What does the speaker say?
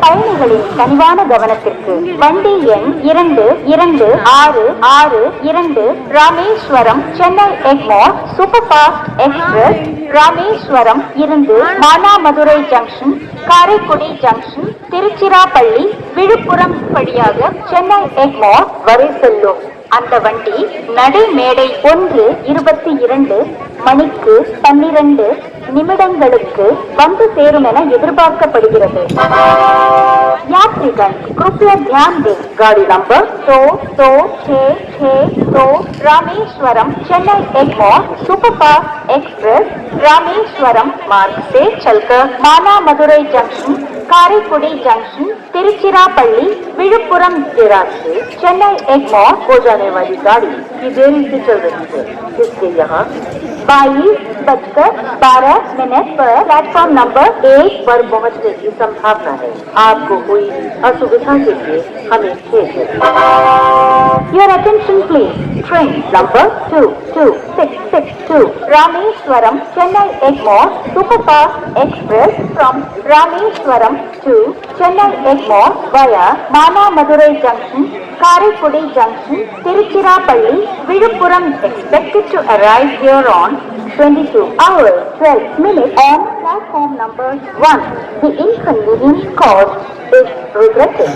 பயணிகளின் கனிவான கவனத்திற்கு வண்டி எண் 226662 Rameswaram Chennai Egmore super fast express Rameswaram இருந்து மானாமதுரை ஜங்ஷன், காரைக்குடி ஜங்ஷன், திருச்சிராப்பள்ளி, விழுப்புரம் வழியாக சென்னை எக்மோர் வரை செல்லும். அந்த வண்டி நடைமேடை 1:22 மணிக்கு 12 நிமிடங்களுக்கு வந்து சேரும் என எதிர்பார்க்கப்படுகிறது. यात्रीगण कृपया ध्यान दें, गाड़ी number 2266 Rameswaram Chennai Egmore superfast express Rameswaram मार्ग से चलकर मानामदुरै जंक्शन, कारेकुडी जंक्शन, तिरुचिरापल्ली, विழுப்புரம் जिला से चेन्नई एग्मोर हो जाने वाली गाड़ी की देरी से चल रही है, इसलिए यहाँ 22:12 पर प्लेटफॉर्म नंबर 1 पर पहुँचने की संभावना है। आपको कोई असुविधा के लिए हमें खेद है। Your attention please. Train number 22662 Rameswaram Chennai Egmore Superfast Express from Rameswaram to Chennai Egmore via Manamadurai Junction, Karaikudi Junction, Tiruchirappalli, Viluppuram expected to arrive here on 22 hours 12 minutes on platform number 1. The inconvenience caused is regretted.